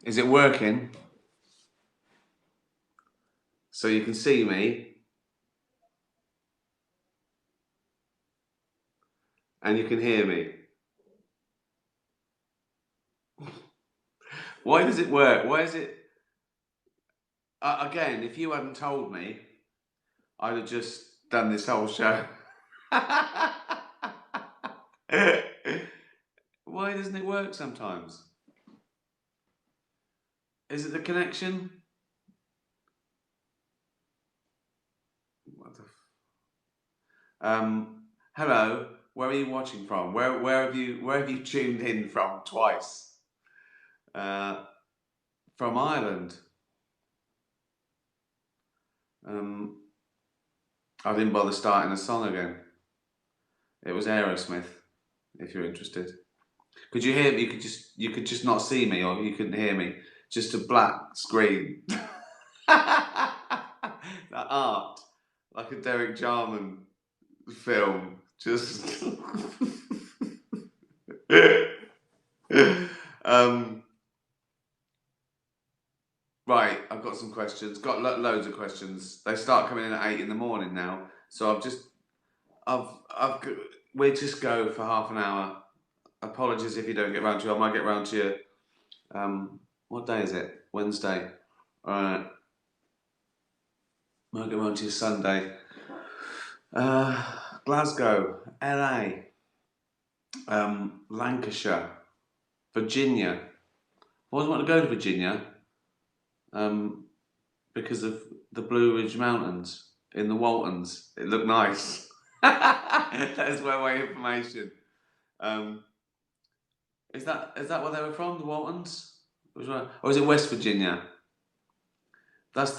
Is it working? So you can see me and you can hear me. Why does it work? Why is it? Again, if you hadn't told me, I'd have just done this whole show. Why doesn't it work sometimes? Is it the connection? What the hello, where are you watching from? Where have you tuned in from twice? From Ireland. I didn't bother starting a song again. It was Aerosmith, if you're interested. Could you hear me? You could just not see me, or you couldn't hear me. Just a black screen. That art, like a Derek Jarman film. Just. Right, I've got some questions. Got loads of questions. They start coming in at 8 in the morning now, so we just go for half an hour. Apologies if you don't get round to you. I might get round to you. What day is it? Wednesday. All right. Might get round to you Sunday. Glasgow, LA, Lancashire, Virginia. I always want to go to Virginia because of the Blue Ridge Mountains in the Waltons. It looked nice. That's where my information. Is that where they were from, the Waltons? Or is it West Virginia? That's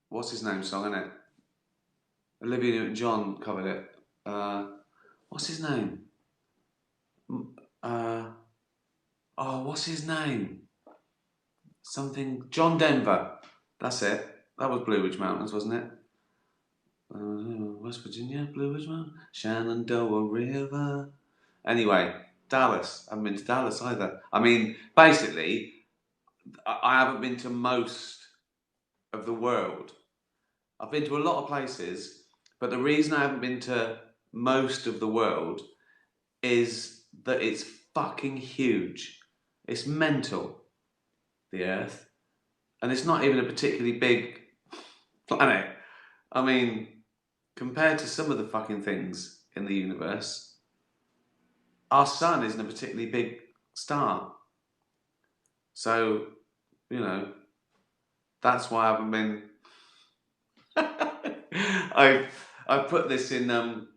what's his name song, isn't it? Olivia Newton-John covered it. What's his name? What's his name? Something John Denver. That's it. That was Blue Ridge Mountains, wasn't it? West Virginia, Blue Ridge Mountains, Shenandoah River. Anyway, Dallas. I haven't been to Dallas either. I mean, basically, I haven't been to most of the world. I've been to a lot of places, but the reason I haven't been to most of the world is that it's fucking huge. It's mental, the Earth. And it's not even a particularly big planet. I mean, compared to some of the fucking things in the universe, our sun isn't a particularly big star. So, that's why I haven't been. I put this in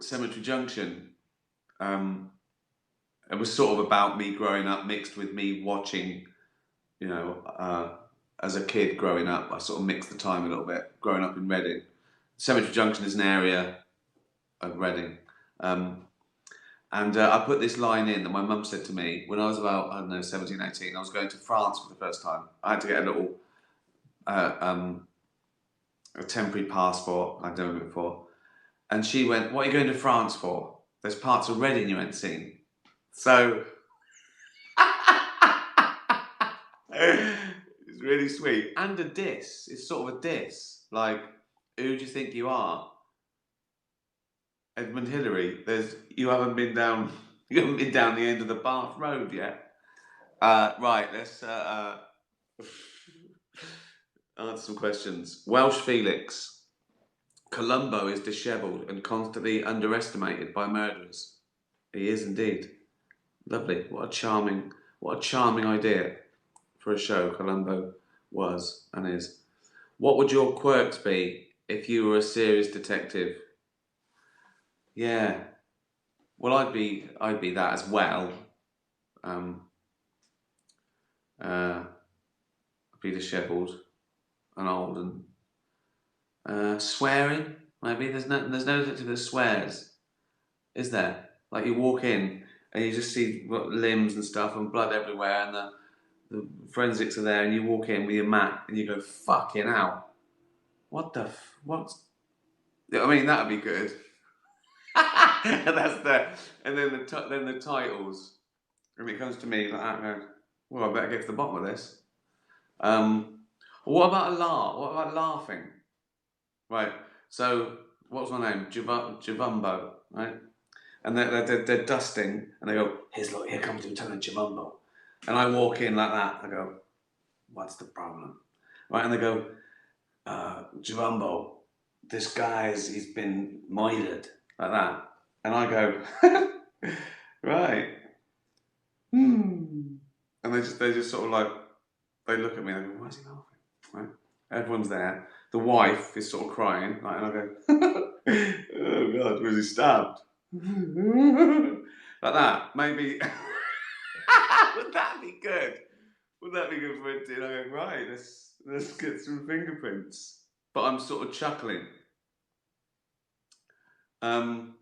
Cemetery Junction. It was sort of about me growing up, mixed with me watching, as a kid growing up. I sort of mixed the time a little bit, growing up in Reading. Cemetery Junction is an area of Reading. And I put this line in that my mum said to me when I was about, 17, 18. I was going to France for the first time. I had to get a little a temporary passport. I'd done it before. And she went, "What are you going to France for? There's parts of Reading you ain't seen." So it's really sweet. And a diss. It's sort of a diss. Like, who do you think you are? Edmund Hillary. You haven't been down the end of the Bath Road yet. Right, let's answer some questions. Welsh Felix. Columbo is dishevelled and constantly underestimated by murderers. He is indeed. Lovely. What a charming idea for a show Columbo was and is. What would your quirks be if you were a serious detective? Yeah. Well, I'd be that as well. I'd be dishevelled and old and swearing. Maybe there's no detective that swears, is there? Like you walk in and you just see limbs and stuff and blood everywhere, and the forensics are there, and you walk in with your mat and you go, "Fucking hell, what? I mean, that'd be good." And then the titles. and it comes to me like that, I go, well, I better get to the bottom of this. What about a laugh? What about laughing? Right. So, what's my name? Javumbo, right? And they're dusting, and they go, here comes Lieutenant Javumbo. And I walk in like that. I go, what's the problem? Right, and they go, Javumbo, this he's been murdered, like that. And I go, right. And they just sort of like, they look at me and they go, why is he laughing? Right? Everyone's there. The wife is sort of crying, right? And I go, oh God, was he stabbed? Like that, maybe. Would that be good? Would that be good for it? And I go, right, let's get some fingerprints. But I'm sort of chuckling. Don't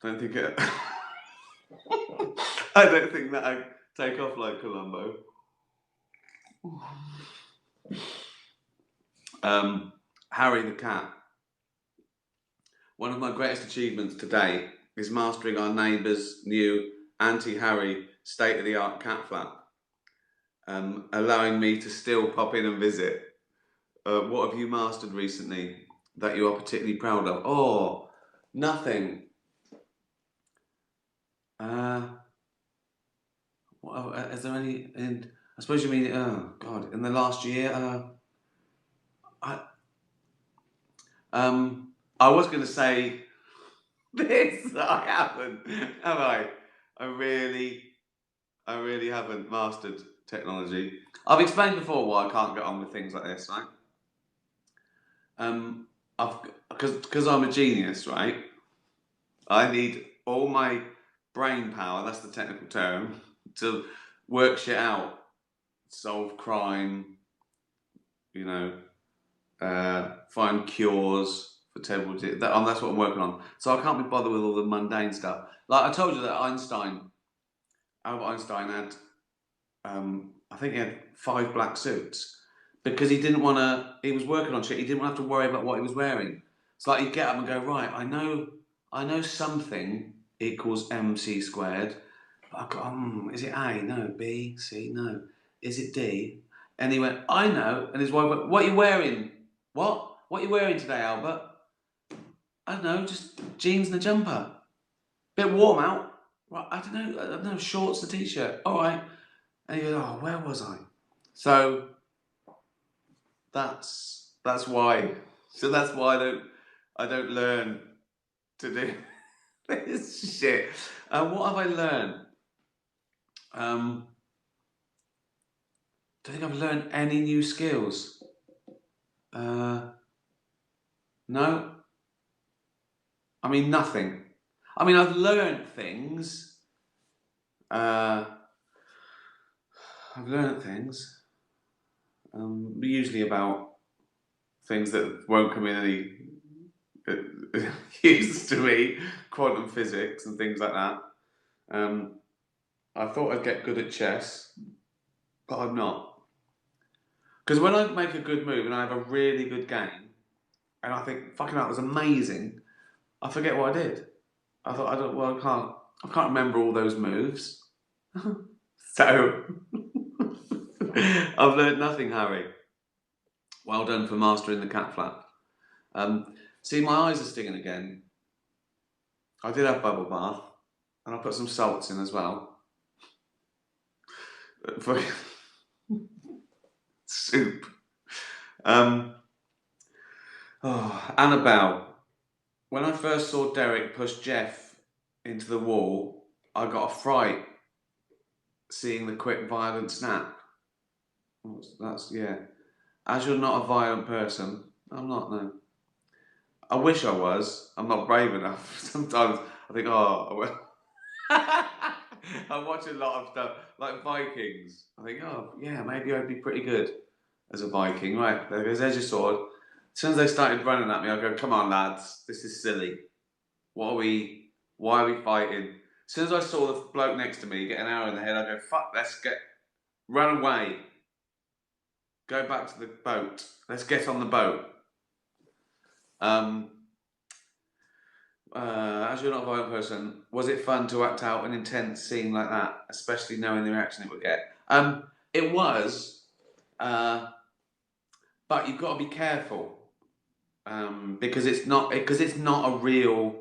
think it. I don't think that I take off like Columbo. Harry the cat. One of my greatest achievements today is mastering our neighbour's new anti-Harry state-of-the-art cat flap, allowing me to still pop in and visit. What have you mastered recently that you are particularly proud of? Oh, nothing. Is there any? I suppose you mean. Oh God! In the last year, I was going to say this. I haven't, have I? I really haven't mastered technology. I've explained before why I can't get on with things like this, right? Because I'm a genius, right? I need all my brain power, that's the technical term, to work shit out, solve crime, find cures for terrible disease. That's what I'm working on. So I can't be bothered with all the mundane stuff. Like I told you that Albert Einstein had, I think he had 5 black suits because he didn't want to. He was working on shit. He didn't have to worry about what he was wearing. It's like he'd get up and go, right, I know something equals mc squared. But is it A? No. B? C? No. Is it D? And he went, I know. And his wife went, what are you wearing? What? What are you wearing today, Albert? I don't know, just jeans and a jumper. Bit warm out. Right, I don't know, shorts and a t-shirt. All right. And he goes, oh, where was I? So that's why. So that's why I don't learn to do this shit. What have I learned? Do you think I've learned any new skills? No. I mean, nothing. I mean, I've learned things. I've learned things. Usually about things that won't come in any use to me, quantum physics and things like that. I thought I'd get good at chess, but I'm not. Because when I make a good move and I have a really good game, and I think, fucking hell, that was amazing, I forget what I did. I can't remember all those moves. So, I've learned nothing, Harry. Well done for mastering the cat flap. See, my eyes are stinging again. I did have bubble bath, and I put some salts in as well. For soup. Annabelle. When I first saw Derek push Jeff into the wall, I got a fright seeing the quick, violent snap. Yeah. As you're not a violent person, I'm not, no. I wish I was. I'm not brave enough. Sometimes I think, oh, I watch a lot of stuff like Vikings. I think, oh, yeah, maybe I'd be pretty good as a Viking. Right, there's your sword. As soon as they started running at me, I go, come on, lads, this is silly. Why are we fighting? As soon as I saw the bloke next to me get an arrow in the head, I go, fuck, run away. Go back to the boat. Let's get on the boat. As you're not a violent person, was it fun to act out an intense scene like that, especially knowing the reaction it would get? It was, uh, but you've got to be careful because it's not a real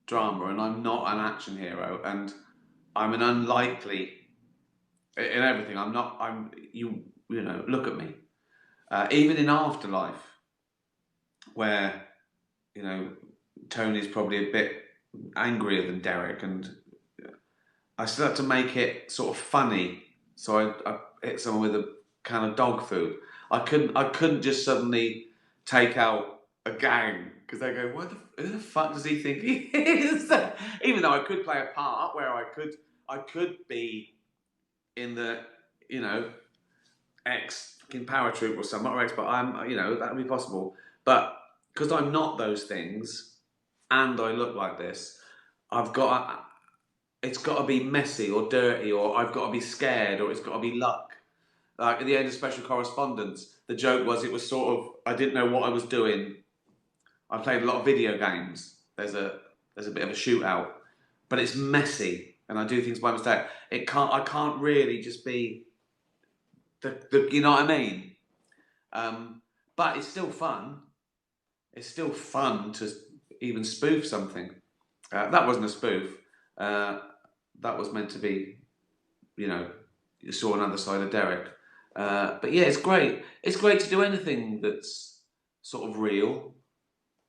drama, and I'm not an action hero, and I'm an unlikely in everything. I'm not. I'm you know. Look at me. Even in Afterlife, where you know Tony's probably a bit angrier than Derek, and I still had to make it sort of funny. So I hit someone with a can of dog food. I couldn't just suddenly take out a gang because they go, who the fuck does he think he is? Even though I could play a part where I could be in the, you know, ex fucking paratroop or something, or ex, but I'm, that would be possible. But because I'm not those things, and I look like this, I've got it's got to be messy or dirty, or I've got to be scared, or it's got to be luck. Like at the end of Special Correspondence, the joke was it was sort of I didn't know what I was doing. I played a lot of video games. There's a bit of a shootout, but it's messy, and I do things by mistake. I can't really just be the you know what I mean. But it's still fun. It's still fun to even spoof something. That wasn't a spoof. Uh, that was meant to be, you know, you saw another side of Derek. But yeah, it's great. It's great to do anything that's sort of real,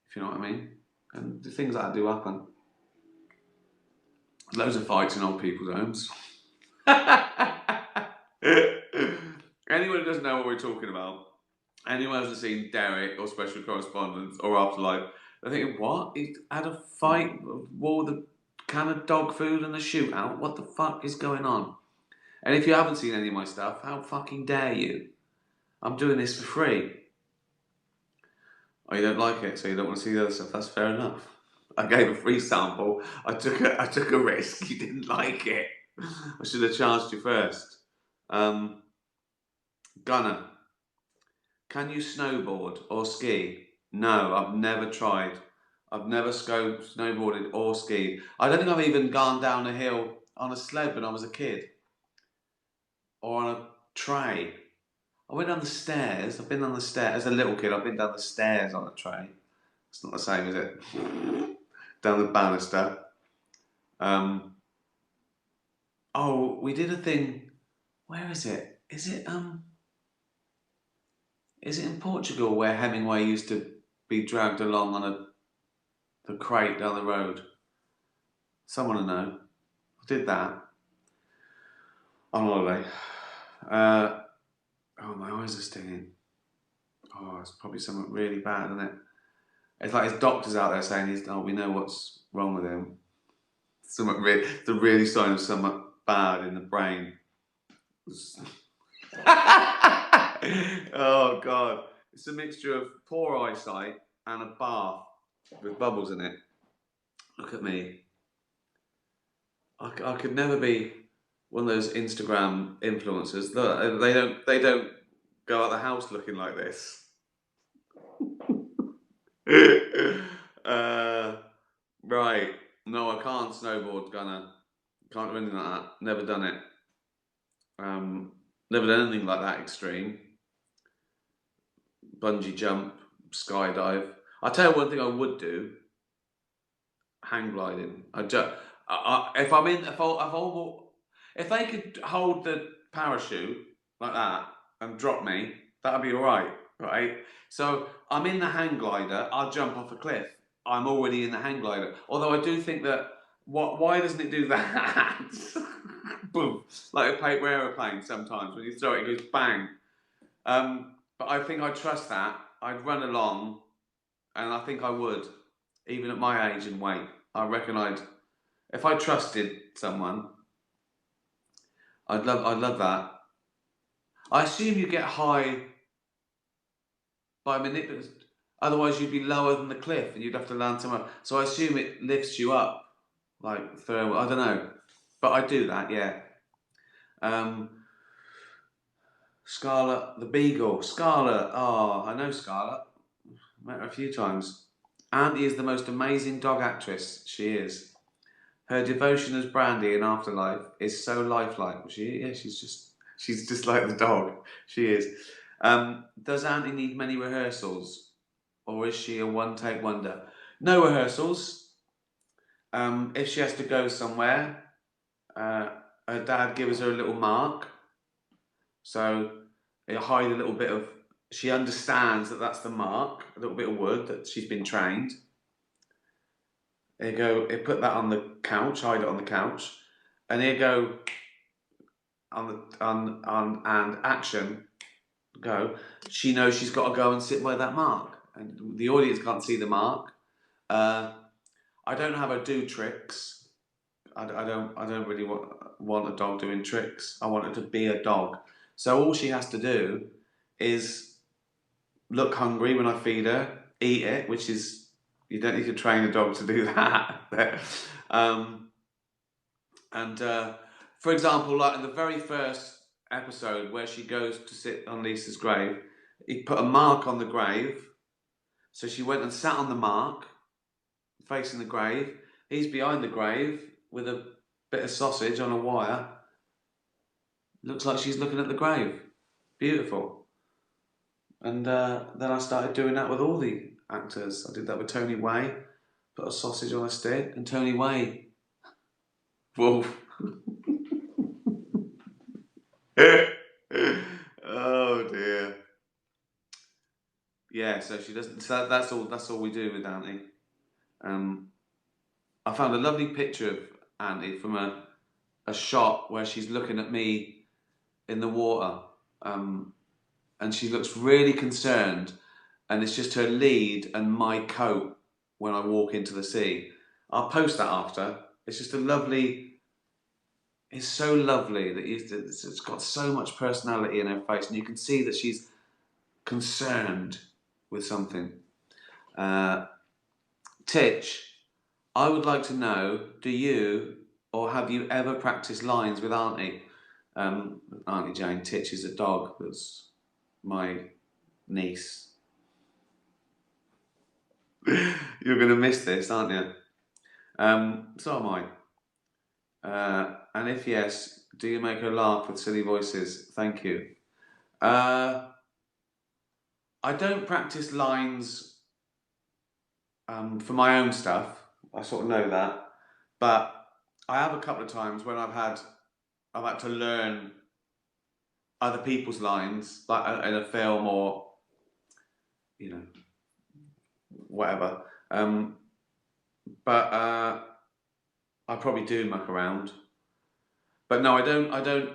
if you know what I mean. And the things that do happen. Loads of fights in old people's homes. Anyone who doesn't know what we're talking about, anyone who hasn't seen Derek or Special Correspondence or Afterlife, they're thinking, what? He had a fight, war with a can of dog food and a shootout? What the fuck is going on? And if you haven't seen any of my stuff, how fucking dare you? I'm doing this for free. Oh, you don't like it, so you don't want to see the other stuff. That's fair enough. I gave a free sample. I took a risk. You didn't like it. I should have charged you first. Um, Gunner, can you snowboard or ski? No, I've never tried. I've never snowboarded or skied. I don't think I've even gone down a hill on a sled when I was a kid or on a tray. I went down the stairs. I've been down the stairs as a little kid. I've been down the stairs on a tray. It's not the same, is it? Down the banister. Um, oh, we did a thing. Where is it? Is it in Portugal where Hemingway used to be dragged along on the crate down the road? Someone will know. I did that on holiday. Oh, my eyes are stinging. Oh, it's probably something really bad, isn't it? It's like his doctor's out there saying, we know what's wrong with him. The really sign of something bad in the brain. Oh God! It's a mixture of poor eyesight and a bath with bubbles in it. Look at me. I could never be one of those Instagram influencers. They don't go out the house looking like this. uh, right. No, I can't snowboard, Gunner. Can't do anything like that. Never done it. Um, Never done anything like that extreme. Bungee jump, skydive. I'll tell you one thing I would do: hang gliding. If they could hold the parachute like that and drop me, that'd be all right, right? So I'm in the hang glider. I'll jump off a cliff. I'm already in the hang glider. Although I do think that why doesn't it do that? Boom, like a paper aeroplane. Sometimes when you throw it, it goes bang. But I think I'd trust that. I'd run along, and I think I would, even at my age and weight. I reckon if I trusted someone, I'd love that. I assume you get high by manipulating. Otherwise, you'd be lower than the cliff, and you'd have to land somewhere. So I assume it lifts you up, like through. I don't know, but I do that, yeah. Um, Scarlet, the Beagle. Scarlet. Oh, I know Scarlet. Met her a few times. Auntie is the most amazing dog actress. She is. Her devotion as Brandy in Afterlife is so lifelike. She's just like the dog. She is. Does Auntie need many rehearsals, or is she a one-take wonder? No rehearsals. If she has to go somewhere, her dad gives her a little mark, so it'll hide a little bit of. She understands that that's the mark, a little bit of wood that she's been trained. There you go. He put that on the couch, hide it on the couch, and here go on and action. Go. She knows she's got to go and sit by that mark, and the audience can't see the mark. I don't have her do tricks. I don't really want a dog doing tricks. I want her to be a dog. So all she has to do is look hungry when I feed her, eat it, which is, you don't need to train a dog to do that. For example, like in the very first episode where she goes to sit on Lisa's grave, he put a mark on the grave. So she went and sat on the mark, facing the grave. He's behind the grave with a bit of sausage on a wire. Looks like she's looking at the grave. Beautiful. And then I started doing that with all the actors. I did that with Tony Way, put a sausage on a stick, and Tony Way. Whoa. Oh dear. Yeah, so she doesn't. So that's all we do with Auntie. I found a lovely picture of Auntie from a shot where she's looking at me in the water, and she looks really concerned, and it's just her lead and my coat when I walk into the sea. I'll post that after. It's just a lovely. It's so lovely that it's got so much personality in her face, and you can see that she's concerned with something. Titch, I would like to know, do you or have you ever practiced lines with Auntie? Auntie Jane, Titch is a dog that's my niece. You're going to miss this, aren't you? So am I. And if yes, do you make her laugh with silly voices? Thank you. I don't practice lines for my own stuff. I sort of know that, but I have a couple of times when I've had to learn other people's lines, like in a film or whatever. But I probably do muck around. But no, I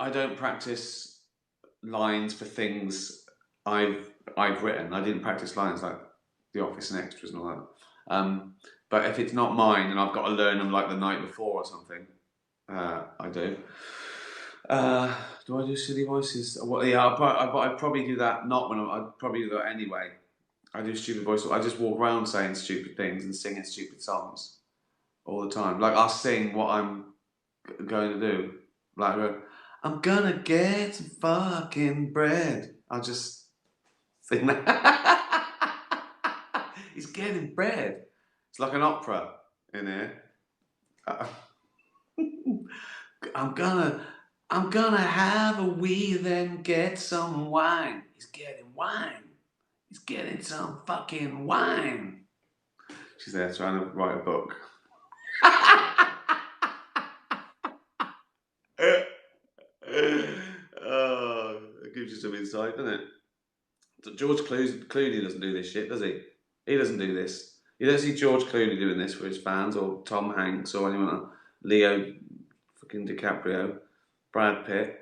don't practice lines for things I've written. I didn't practice lines like The Office and Extras and all that. But if it's not mine and I've got to learn them like the night before or something, I do. Do I do silly voices? Well, yeah, I'd probably do that. Not when I'd probably do that anyway. I do stupid voices. I just walk around saying stupid things and singing stupid songs all the time. Like I'll sing what I'm going to do. Like I'm gonna get some fucking bread. I'll just sing that. He's getting bread. It's like an opera in here. I'm gonna have a wee, then get some wine. He's getting wine. He's getting some fucking wine. She's there trying to write a book. Oh, it gives you some insight, doesn't it? George Clooney doesn't do this shit, does he? He doesn't do this. You don't see George Clooney doing this for his fans, or Tom Hanks, or anyone else. Leo fucking DiCaprio, Brad Pitt.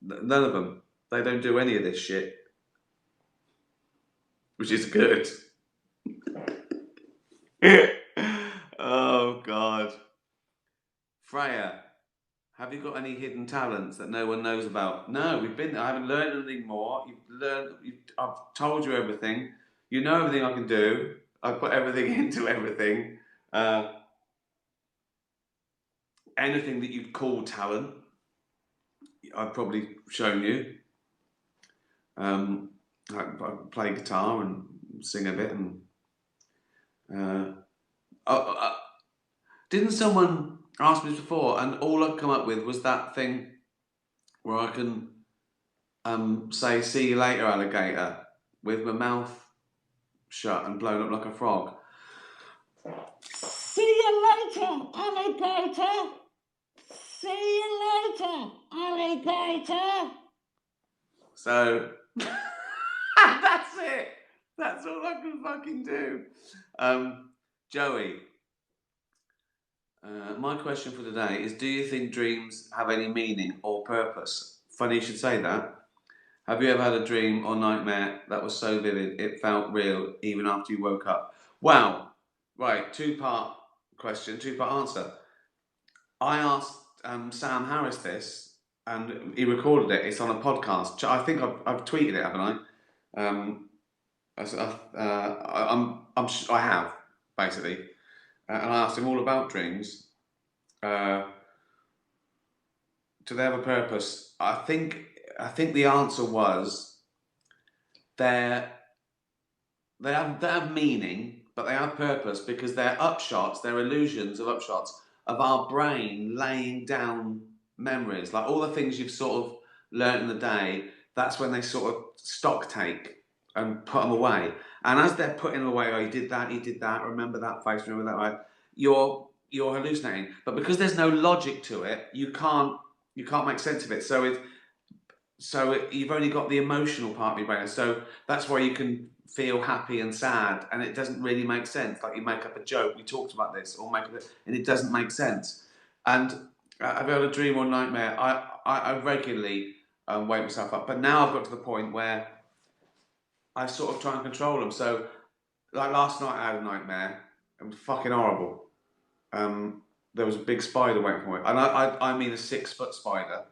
None of them. They don't do any of this shit. Which is good. Oh, God. Freya, have you got any hidden talents that no one knows about? No, I haven't learned anything more. I've told you everything. You know everything I can do. I put everything into everything. Anything that you'd call talent, I've probably shown you. I play guitar and sing a bit, Uh, didn't someone ask me this before? And all I'd come up with was that thing where I can say "see you later, alligator" with my mouth shut and blown up like a frog. See you later, alligator. See you later, alligator. So that's it. That's all I can fucking do. Joey, my question for today is: do you think dreams have any meaning or purpose? Funny you should say that. Have you ever had a dream or nightmare that was so vivid it felt real even after you woke up? Wow. Right, two-part question, two-part answer. I asked Sam Harris this, and he recorded it. It's on a podcast. I think I've tweeted it, haven't I? I have basically, and I asked him all about dreams. Do they have a purpose? I think the answer was they have meaning, but they have purpose because they're upshots, they're illusions of upshots of our brain laying down memories, like all the things you've sort of learnt in the day. That's when they sort of stock take and put them away. And as they're putting them away, oh, you did that, remember that face, remember that, right? You're hallucinating, but because there's no logic to it, you can't make sense of it. So you've only got the emotional part of your brain. So that's why you can feel happy and sad, and it doesn't really make sense. Like you make up a joke. We talked about this, or and it doesn't make sense. And I've had a dream or nightmare. I regularly wake myself up, but now I've got to the point where I sort of try and control them. So, like last night, I had a nightmare. It was fucking horrible. There was a big spider waiting for me, and I mean a 6-foot spider,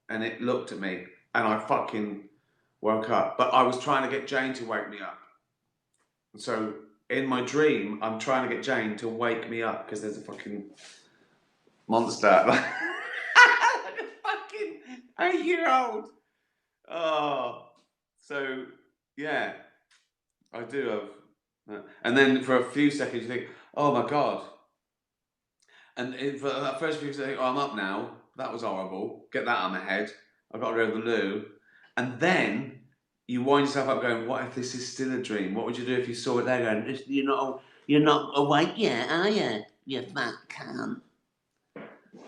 and it looked at me, and I fucking woke up. But I was trying to get Jane to wake me up. So in my dream, I'm trying to get Jane to wake me up because there's a fucking monster, like a fucking 8-year-old. Oh, so yeah, I do have. And then for a few seconds, you think, "Oh my god." And for that first few seconds, oh, I'm up now. That was horrible. Get that out of my head. I've got to go to the loo. And then you wind yourself up going, what if this is still a dream? What would you do if you saw it there going, you're not awake yet, are you? You fat cunt.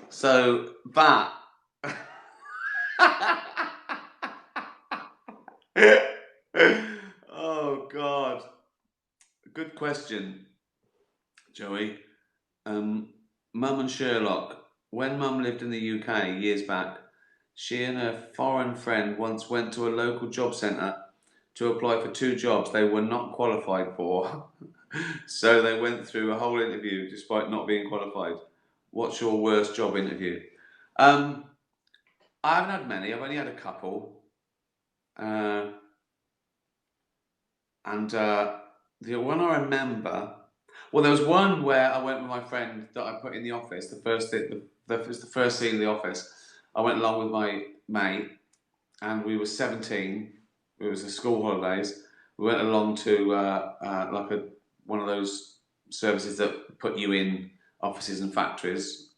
So, that. Oh, God. Good question, Joey. Mum and Sherlock. When Mum lived in the UK years back, she and her foreign friend once went to a local job centre to apply for 2 jobs they were not qualified for. So they went through a whole interview despite not being qualified. What's your worst job interview? I haven't had many. I've only had a couple. And the one I remember, well, there was one where I went with my friend that I put in the office. The first scene of the office. I went along with my mate, and we were 17. It was the school holidays. We went along to one of those services that put you in offices and factories,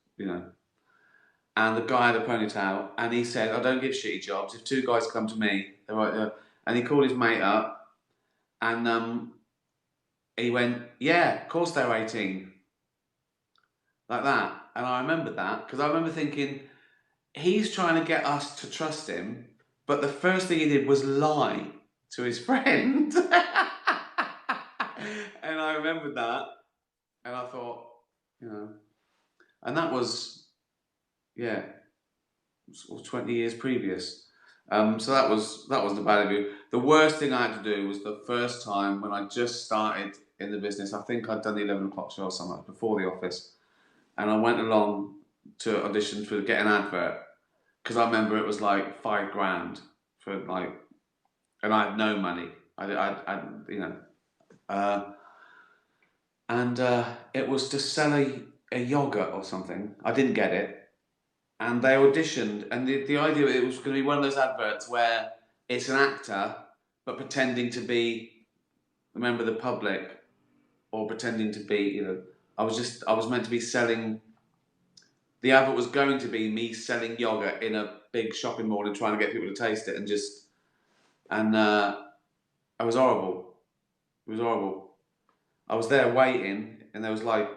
And the guy had a ponytail, and he said, "I don't give shitty jobs. If 2 guys come to me, they're right there." And he called his mate up, and he went, "Yeah, of course they're 18." Like that. And I remembered that, because I remember thinking, he's trying to get us to trust him, but the first thing he did was lie to his friend. And I remembered that, and I thought, and that was, yeah, sort of 20 years previous. So that wasn't a bad review. The worst thing I had to do was the first time when I just started in the business. I think I'd done the 11 o'clock show or something before the office, and I went along to audition to get an advert, because I remember it was like $5,000 for and I had no money. It was to sell a yogurt or something. I didn't get it. And they auditioned, and the idea, it was going to be one of those adverts where it's an actor, but pretending to be a member of the public. or pretending to be, you know, I was meant to be selling. The advert was going to be me selling yogurt in a big shopping mall and trying to get people to taste it, and it was horrible. It was horrible. I was there waiting, and there was like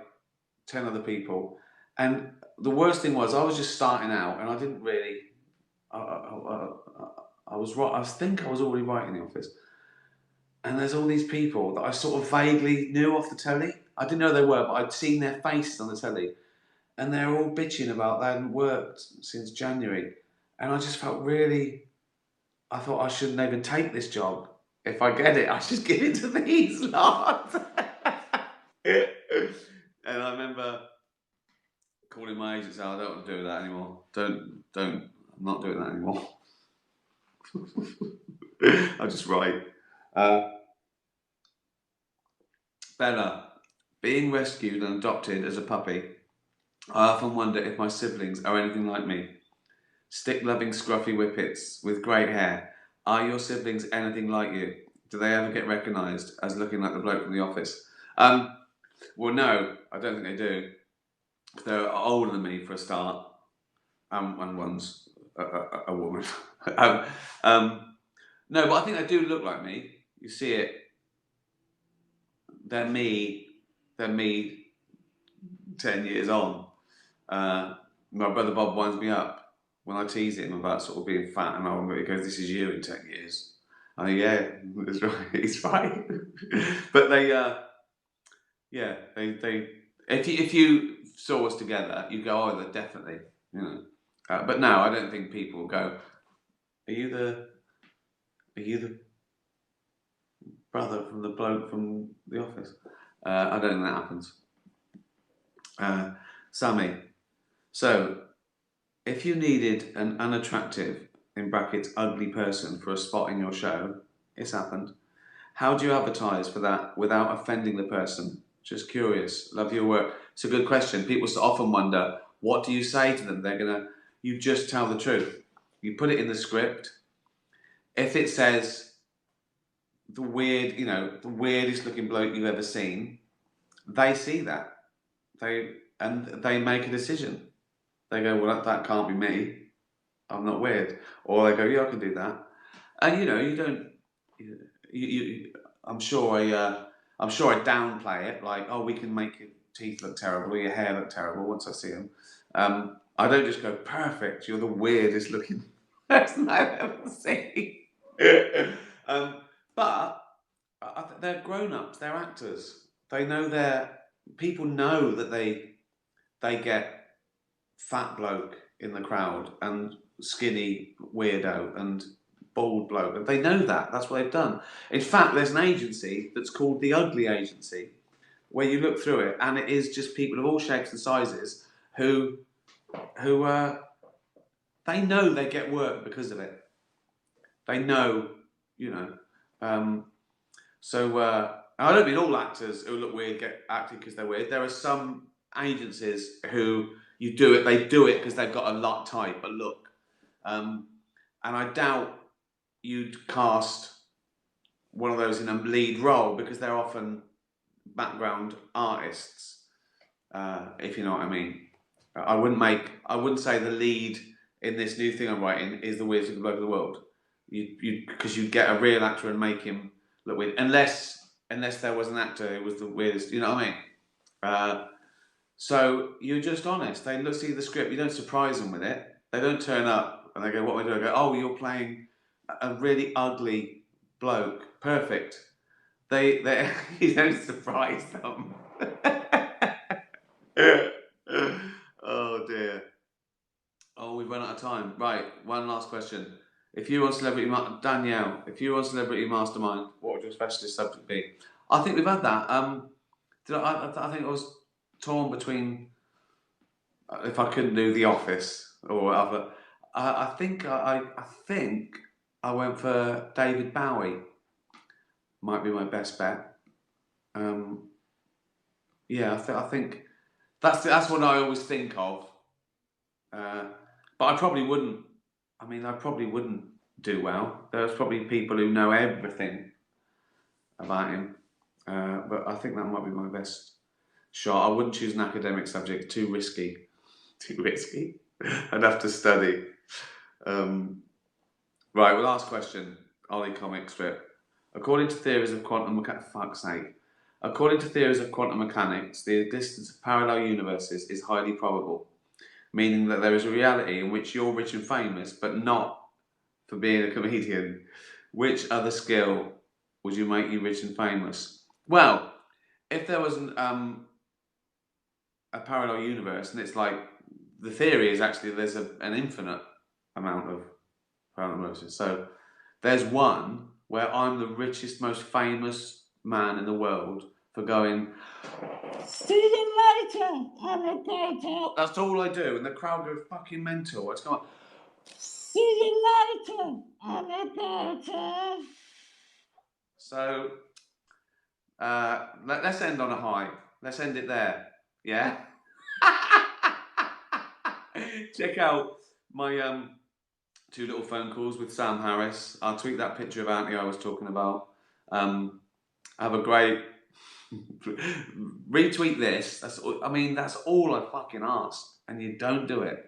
10 other people, and the worst thing was I was just starting out, and I didn't really. I was right. I think I was already right in the office, and there's all these people that I sort of vaguely knew off the telly. I didn't know they were, but I'd seen their faces on the telly, and they were all bitching about they hadn't worked since January, and I just felt really. I thought I shouldn't even take this job. If I get it, I should give it to these lot. And I remember calling my agent saying, I don't want to do that anymore. Don't. I'm not doing that anymore. I just write. Bella, being rescued and adopted as a puppy, I often wonder if my siblings are anything like me. Stick-loving scruffy whippets with great hair. Are your siblings anything like you? Do they ever get recognised as looking like the bloke from The Office? Well, no, I don't think they do. They're older than me for a start, and one's a woman. No, but I think they do look like me. You see it. They're me. They're me 10 years on. My brother Bob winds me up when I tease him about sort of being fat, and he goes, "This is you in 10 years." I think, yeah, that's right. He's right. But yeah, they. If you saw us together, you go, "Oh, they're definitely," you know. But no, I don't think people go, Are you the brother from the bloke from The Office?" I don't think that happens. Sammy, so if you needed an unattractive, in brackets, ugly person for a spot in your show, it's happened. How do you advertise for that without offending the person? Just curious. Love your work. It's a good question. People often wonder, what do you say to them? You just tell the truth. You put it in the script. If it says the weirdest looking bloke you've ever seen, they see that. They make a decision. They go, well, that can't be me. I'm not weird. Or they go, yeah, I can do that. And you don't. I'm sure I downplay it. Like, oh, we can make your teeth look terrible, or your hair look terrible. Once I see them, I don't just go, perfect. You're the weirdest looking person I've ever seen. But they're grown-ups. They're actors. People know that they get fat bloke in the crowd and skinny weirdo and bald bloke, and they know that. That's what they've done. In fact, there's an agency that's called the Ugly Agency, where you look through it, and it is just people of all shapes and sizes who they know they get work because of it. They know, you know. I don't mean all actors who look weird get acted because they're weird. There are some agencies who they do it because they've got a lot type, a look. And I doubt you'd cast one of those in a lead role because they're often background artists, if you know what I mean. I wouldn't say the lead in this new thing I'm writing is the weirdest looking bloke in the world. Because you'd get a real actor and make him look weird, unless there was an actor who was the weirdest. You know what I mean? So you're just honest. They see the script. You don't surprise them with it. They don't turn up and they go, "What am I doing?" I go, "Oh, you're playing a really ugly bloke. Perfect." They you don't surprise them. Oh dear. Oh, we've run out of time. Right, one last question. If you were on Danielle, if you were on Celebrity Mastermind, what would your specialist subject be? I think we've had that. I think I was torn between if I couldn't do The Office or whatever. I think I went for David Bowie. Might be my best bet. Yeah, I think that's what I always think of. But I probably wouldn't. I mean, I probably wouldn't do well. There's probably people who know everything about him. but I think that might be my best shot. I wouldn't choose an academic subject, too risky. Too risky? I'd have to study. Right, well, last question. Ollie comic strip. According to theories of quantum mechanics, fuck's sake. According to theories of quantum mechanics, the existence of parallel universes is highly probable, meaning that there is a reality in which you're rich and famous, but not for being a comedian. Which other skill would you make you rich and famous? Well, if there was a parallel universe, and it's like the theory is actually there's an infinite amount of parallel universes. So there's one where I'm the richest, most famous man in the world for going, See you later, alligator. that's all I do, and the crowd go fucking mental. It's going, See you later, alligator. so let's end on a high. Let's end it there. Yeah. Check out my 2 little phone calls with Sam Harris. I'll tweet that picture of Auntie I was talking about. Have a great retweet this. That's all I fucking ask, and you don't do it.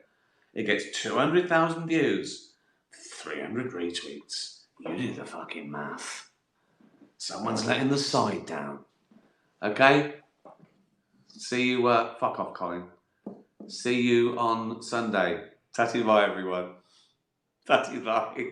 It gets 200,000 views, 300 retweets. You do the fucking math. Someone's letting the side down. Okay? See you. Fuck off, Colin. See you on Sunday. Tatty bye, everyone. Tatty bye.